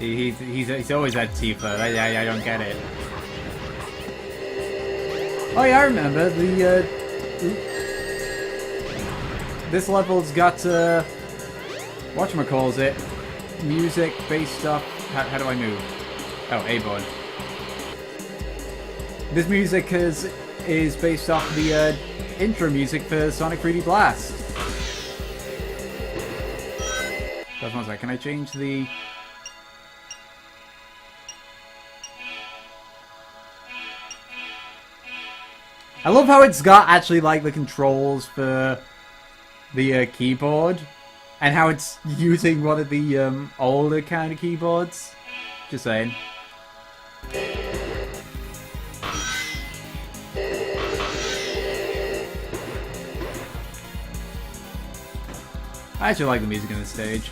He's always had Tifa. I don't get it. Oh yeah, I remember the this level's got whatchamacallit, music based stuff. How do I move? Oh, A button. This music is based off the intro music for Sonic 3D Blast. Just one sec, can I change the... I love how it's got actually like the controls for the keyboard, and how it's using one of the older kind of keyboards. Just saying. I actually like the music on this stage.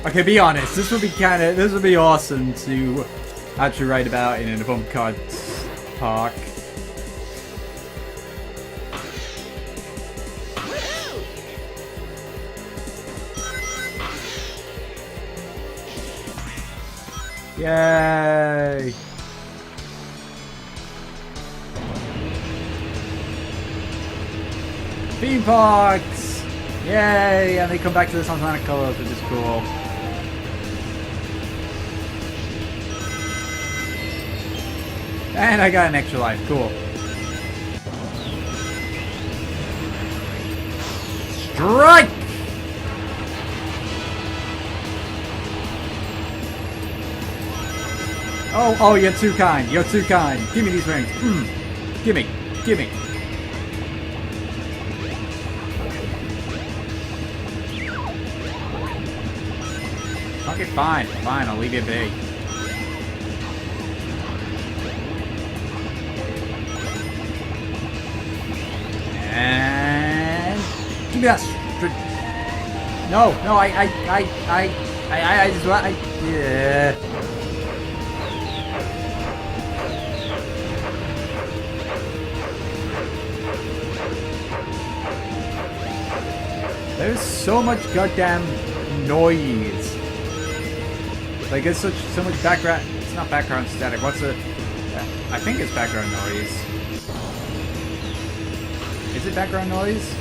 Okay, be honest. This would be awesome to actually write about in a bump cut park. Yay! Theme parks! Yay! And they come back to the Sonic Colors, which is cool. And I got an extra life. Cool. Strike! Oh, you're too kind. You're too kind. Give me these rings. Gimme. Gimme. Okay, fine. Fine, I'll leave you be. And give me that. No, I just want. Yeah. There's so much goddamn noise. Like it's so much background. It's not background static. What's the? I think it's background noise. Is it background noise?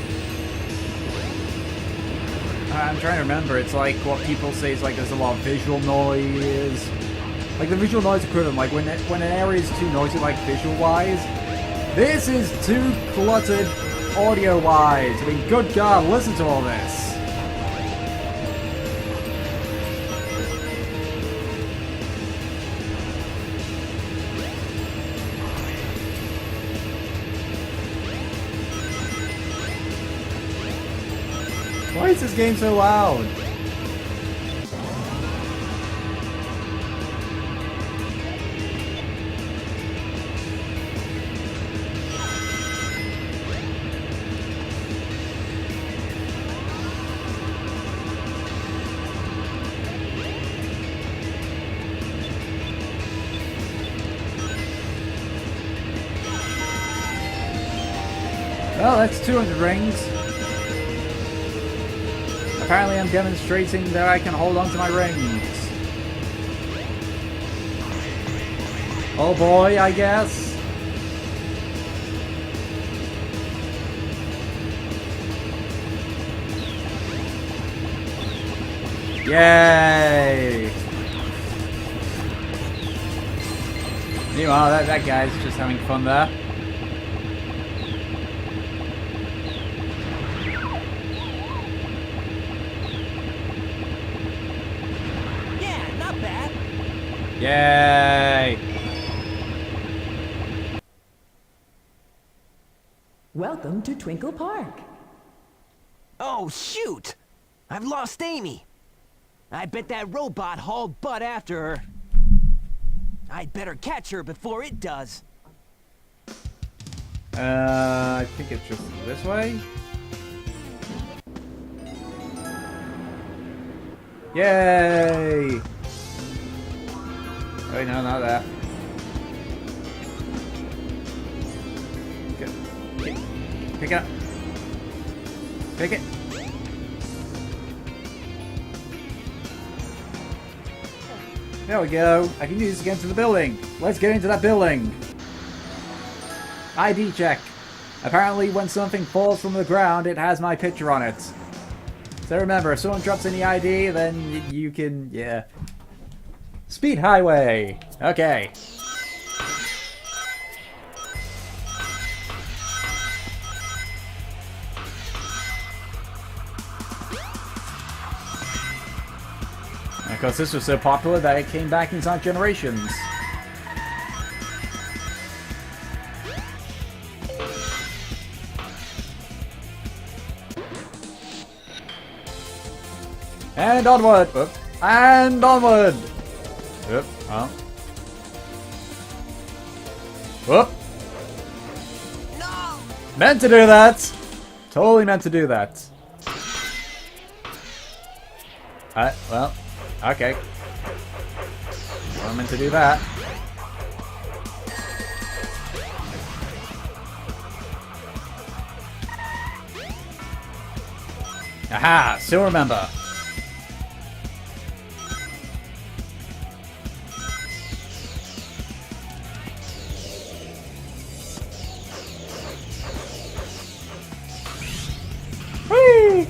I'm trying to remember. It's like what people say is like there's a lot of visual noise. Like the visual noise equivalent. Like when an area is too noisy, like visual wise. This is too cluttered audio wise. I mean, good God, listen to all this. Why is this game so loud? Well, that's 200 rings. Apparently I'm demonstrating that I can hold on to my rings. Oh boy, I guess. Yay! Meanwhile, that guy's just having fun there. Yay! Welcome to Twinkle Park. Oh, shoot! I've lost Amy. I bet that robot hauled butt after her. I'd better catch her before it does. I think it's just this way. Yay! Wait, no, not that. Pick it up. Pick it. There we go. I can use this against the building. Let's get into that building. ID check. Apparently when something falls from the ground, it has my picture on it. So remember, if someone drops any ID, then you can, yeah. Speed highway. Okay. And of course, this was so popular that it came back in Sonic Generations. And onward! Oop. And onward! Oop. Oh. Whoop! No! Meant to do that! Totally meant to do that. Well, okay. Well, I meant to do that. Aha! Still remember. Whee!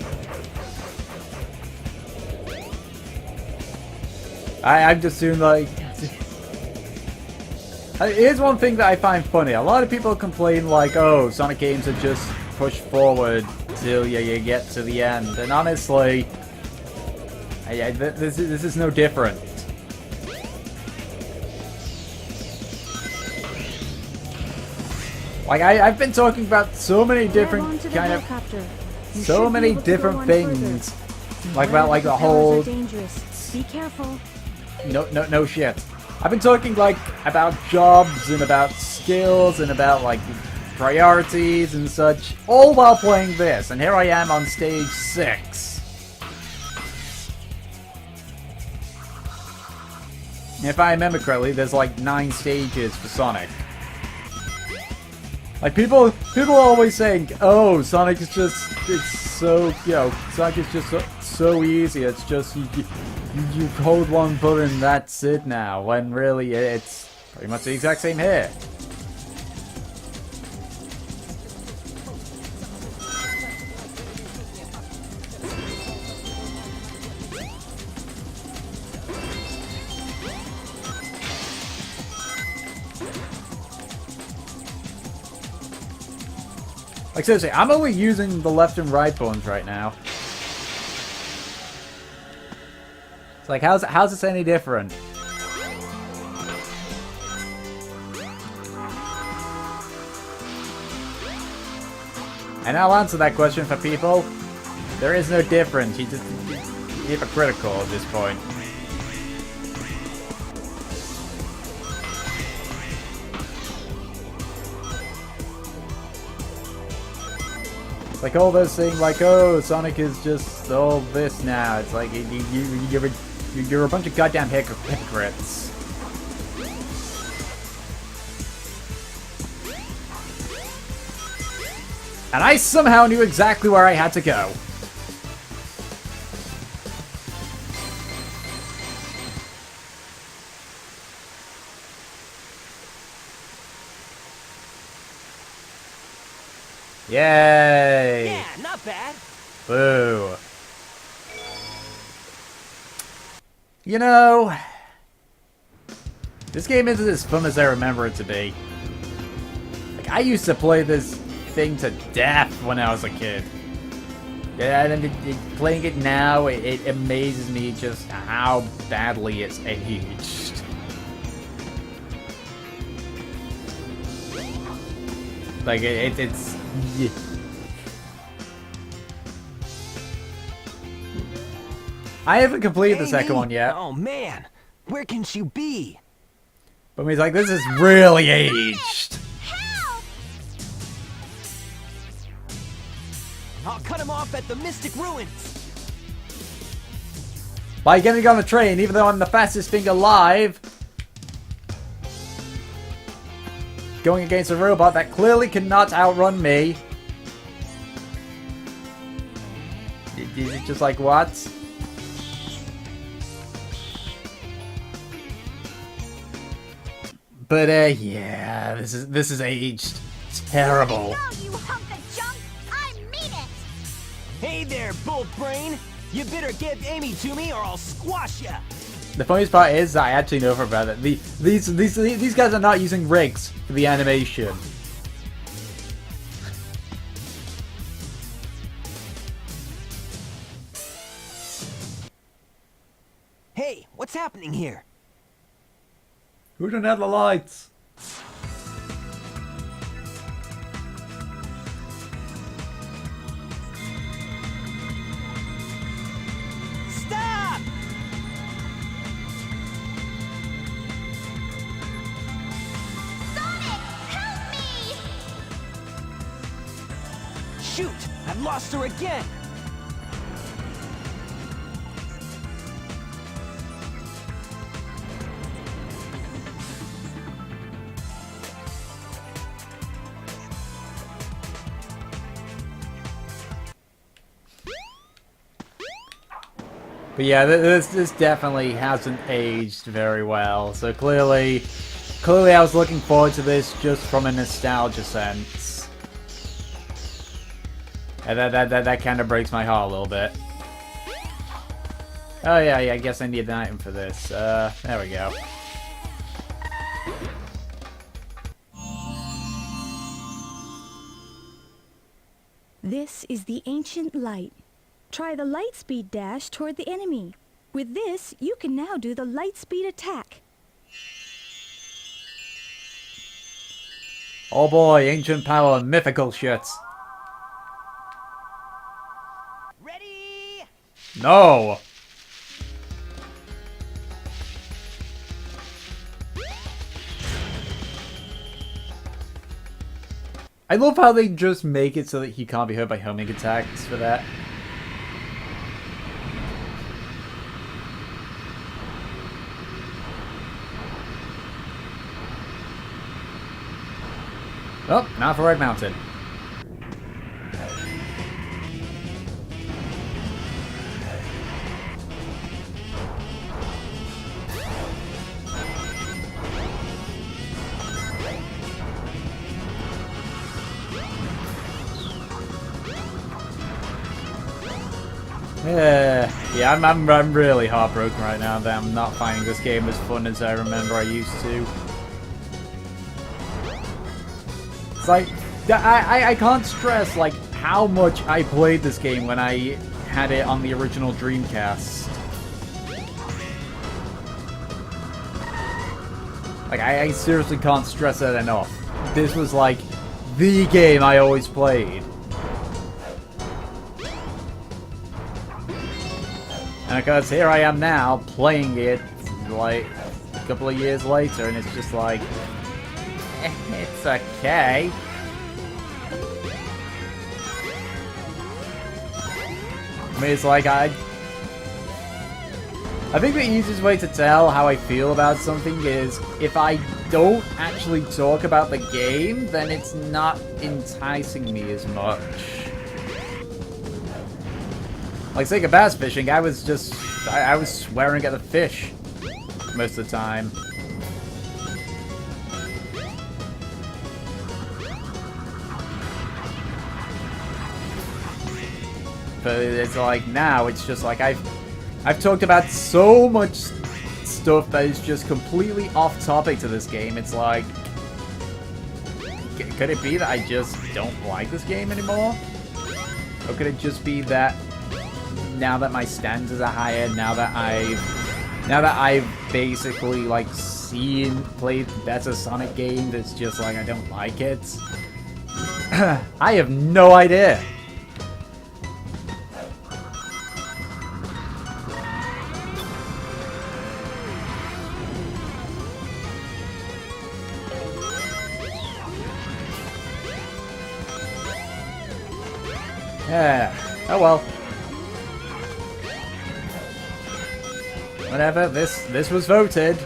I'm just doing like... Here's one thing that I find funny. A lot of people complain like, oh, Sonic games are just pushed forward till you get to the end. And honestly, this is no different. Like, I've been talking about so many different kind of... So many different things. Like about like the whole... Be careful. No shit. I've been talking like about jobs and about skills and about like priorities and such, all while playing this, and here I am on stage 6. If I remember correctly, there's like 9 stages for Sonic. Like people are always saying, "Oh, Sonic is it's so, Sonic is just so easy. It's just you hold one button, that's it now." When really it's pretty much the exact same here. Like seriously, I'm only using the left and right buttons right now. It's like, how's this any different? And I'll answer that question for people. There is no difference. You're hypocritical at this point. Like all those things, like, oh, Sonic is just all this now. It's like you're a bunch of goddamn hypocrites. And I somehow knew exactly where I had to go. Yay! Yeah, not bad. Boo. You know, this game isn't as fun as I remember it to be. Like, I used to play this thing to death when I was a kid. Yeah, and playing it now, it amazes me just how badly it's aged. Like, it's... Yeah. I haven't completed the second Amy? one yet. Oh man, where can she be? But he's like, this is really aged. I'll cut him off at the Mystic Ruins. By getting on the train, even though I'm the fastest thing alive. Going against a robot that clearly cannot outrun me. He's just like, what? But yeah, this is aged terrible. No, you hunk of junk! I mean it! Hey there, Bolt Brain! You better give Amy to me or I'll squash ya! The funniest part is I actually know for a fact that these guys are not using rigs for the animation. Hey, what's happening here? Who didn't have the lights? Stop! Sonic, help me! Shoot! I've lost her again! But yeah, this definitely hasn't aged very well. So clearly I was looking forward to this just from a nostalgia sense. And that kind of breaks my heart a little bit. Oh yeah, I guess I need an item for this. There we go. This is the ancient light. Try the lightspeed dash toward the enemy. With this, you can now do the lightspeed attack. Oh boy, ancient power, mythical shit. Ready? No! I love how they just make it so that he can't be hurt by homing attacks for that. Oh, not for Red Mountain. Yeah, I'm really heartbroken right now that I'm not finding this game as fun as I remember I used to. It's like, I can't stress like how much I played this game when I had it on the original Dreamcast. Like, I seriously can't stress that enough. This was like the game I always played. And of course, here I am now, playing it, like, a couple of years later, and it's just like, it's okay. I mean, it's like, I think the easiest way to tell how I feel about something is, if I don't actually talk about the game, then it's not enticing me as much. Like Sega Bass Fishing, I was just, I was swearing at the fish most of the time. But it's like now, it's just like I've talked about so much stuff that is just completely off topic to this game. It's like, could it be that I just don't like this game anymore? Or could it just be that now that my standards are higher, now that I've basically like played better Sonic games, it's just like I don't like it. I have no idea. Yeah. Oh well. Whatever. This was voted.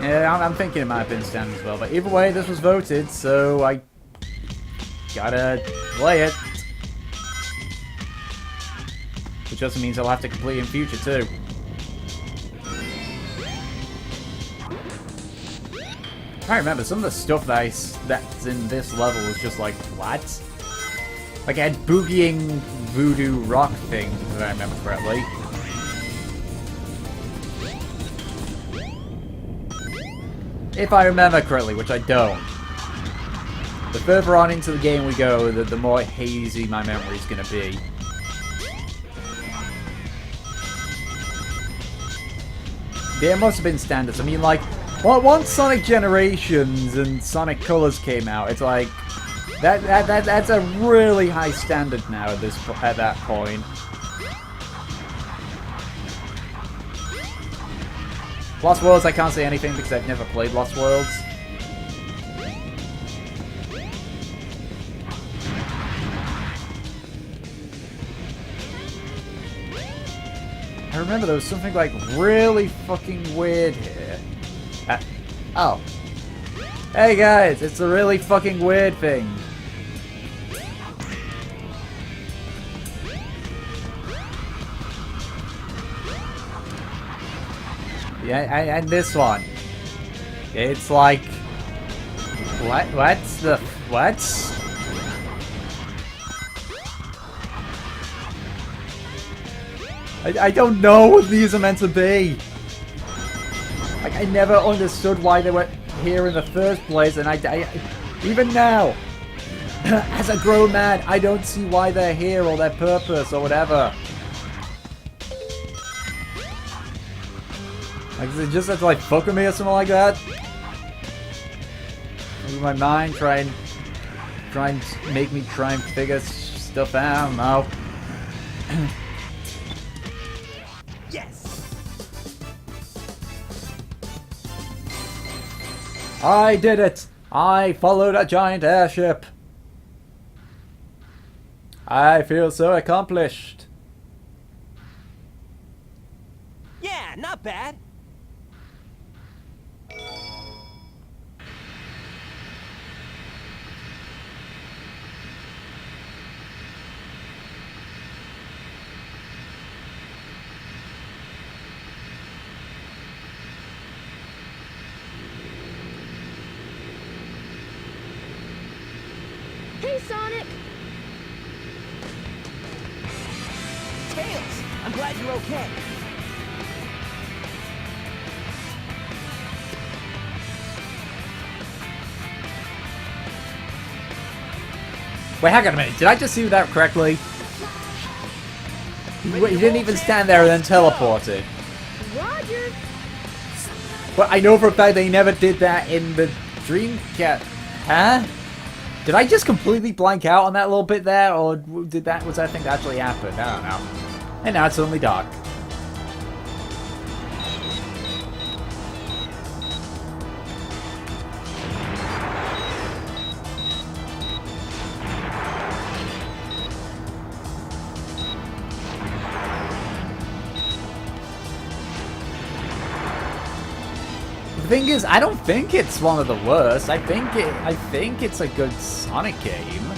Yeah, I'm thinking it might have been standard as well, but either way, this was voted, so I gotta play it. Which also means I'll have to complete in future too. I remember some of the stuff that's in this level was just like, what? Like I had boogieing voodoo rock thing, if I remember correctly. If I remember correctly, which I don't. The further on into the game we go, the more hazy my memory's gonna be. Yeah, it must have been standards. I mean, like, well, once Sonic Generations and Sonic Colors came out, it's like that's a really high standard now at that point. Lost Worlds, I can't say anything because I've never played Lost Worlds. I remember there was something like really fucking weird here. Oh. Hey guys, it's a really fucking weird thing. Yeah, and this one. It's like... What's the... What? I don't know what these are meant to be. Like, I never understood why they were here in the first place, and I even now, as a grown man, I don't see why they're here or their purpose or whatever. Like, is it just have to, like, fuck with me or something like that? Maybe my mind try and make me try and figure stuff out. I don't know. Yes. I did it! I followed a giant airship. I feel so accomplished. Yeah, not bad. Hey, Sonic! Tails, I'm glad you're okay. Wait, hang on a minute. Did I just see that correctly? He didn't even stand there and then teleported. Roger! But I know for a fact they never did that in the Dreamcast. Huh? Did I just completely blank out on that little bit there, or was that thing that actually happened? I don't know. And now it's suddenly dark. The thing is, I don't think it's one of the worst. I think it's a good Sonic game.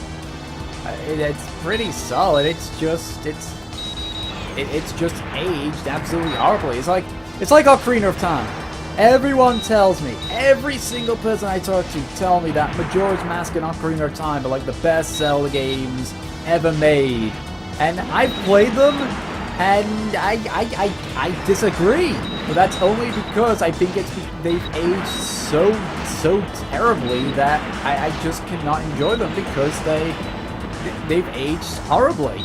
It's pretty solid. It's just aged absolutely horribly. It's like Ocarina of Time. Everyone tells me, every single person I talk to tell me that Majora's Mask and Ocarina of Time are like the best Zelda games ever made. And I've played them, and I disagree. But that's only because I think they've aged so terribly that I just cannot enjoy them because they've aged horribly.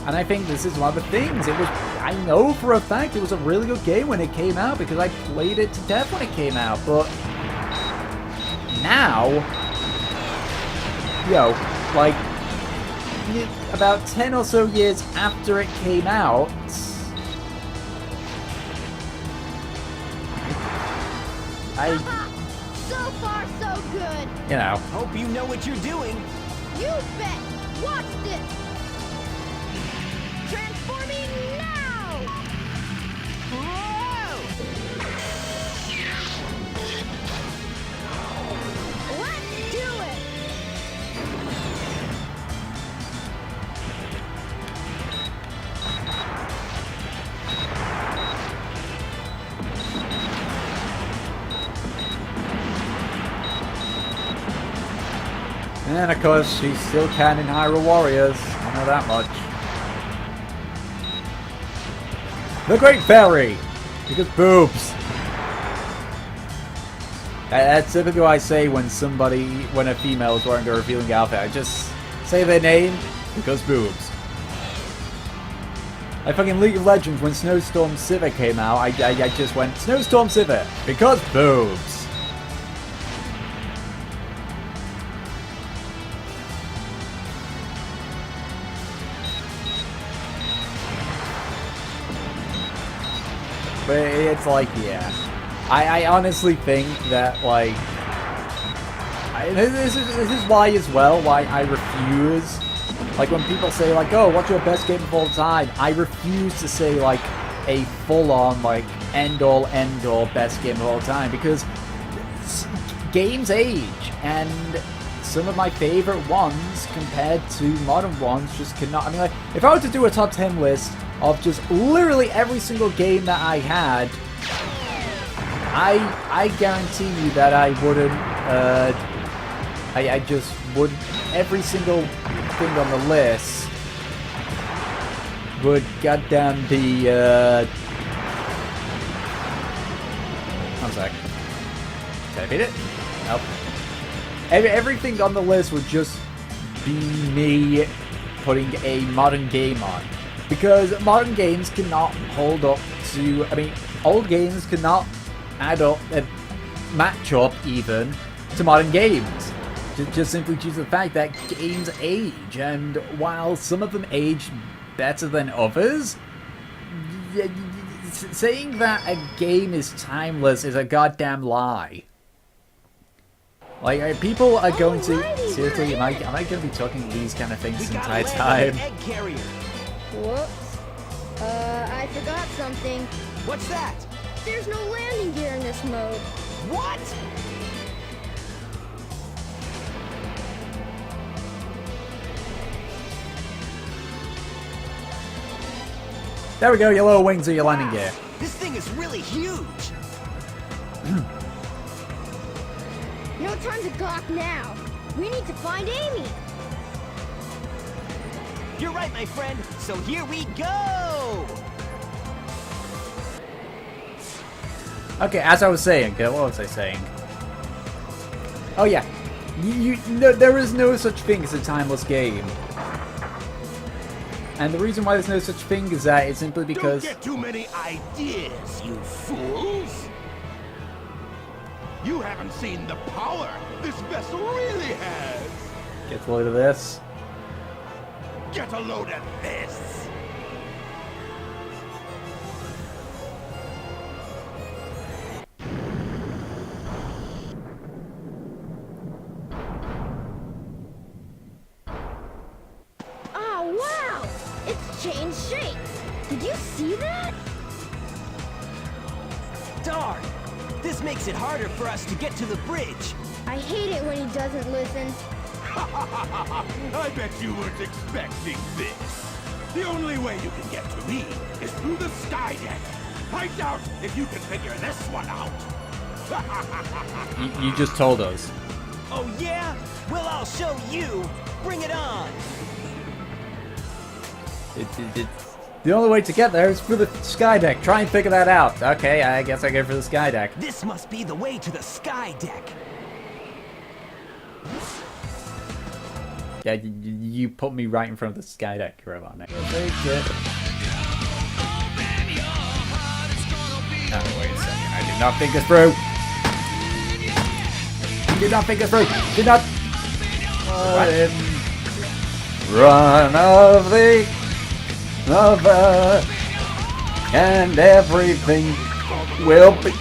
And I think this is one of the things. I know for a fact it was a really good game when it came out because I played it to death when it came out. But now, you know, like, about 10 or so years after it came out, So far, so good. you know, Hope you know what you're doing. You bet. Watch this. Transforming now. Whoa! Let's do it. and of course, she's still canon Hyrule Warriors. I know that much. The Great Fairy! Because boobs! That's typically what I say when when a female is wearing a revealing outfit. I just say their name, because boobs. Like fucking League of Legends, when Snowstorm Sivir came out, I just went, Snowstorm Sivir, because boobs! But it's like, yeah. I honestly think that, like... This is why as well, why I refuse... Like, when people say, like, oh, what's your best game of all time? I refuse to say, like, a full-on, like, end-all best game of all time. Because games age, and some of my favorite ones, compared to modern ones, just cannot... I mean, like, if I were to do a top 10 list of just literally every single game that I had, I guarantee you that I wouldn't, I just would, every single thing on the list would goddamn be, one sec. Did I beat it? Nope. Everything on the list would just be me putting a modern game on. Because modern games cannot hold up to... I mean, old games cannot add up, match up even, to modern games. Just simply due to the fact that games age. And while some of them age better than others, saying that a game is timeless is a goddamn lie. Like, people are going to... Seriously, am I going to be talking these kind of things the entire time? Egg carrier. Whoops. I forgot something. What's that? There's no landing gear in this mode. What? There we go, your little wings are your landing gear. This thing is really huge. No time to gawk now. We need to find Amy. You're right, my friend. So here we go. Okay, as I was saying, what was I saying? Oh yeah, there is no such thing as a timeless game. And the reason why there's no such thing is that it's simply because... Don't get too many ideas, you fools! You haven't seen the power this vessel really has! Get a load of this. Get a load of this! Oh, wow! It's changed shape. Did you see that? Darn. This makes it harder for us to get to the bridge. I hate it when he doesn't listen. I bet you weren't expecting this. The only way you can get to me is through the sky deck. I doubt if you can figure this one out. You just told us. Oh yeah? Well, I'll show you. Bring it on. The only way to get there is through the sky deck. Try and figure that out. Okay, I guess I go for the sky deck. This must be the way to the sky deck. Yeah, you put me right in front of the sky deck, robot. Oh, wait a second. I did not think this through. Did not think this through. Did not. Run of the and everything will be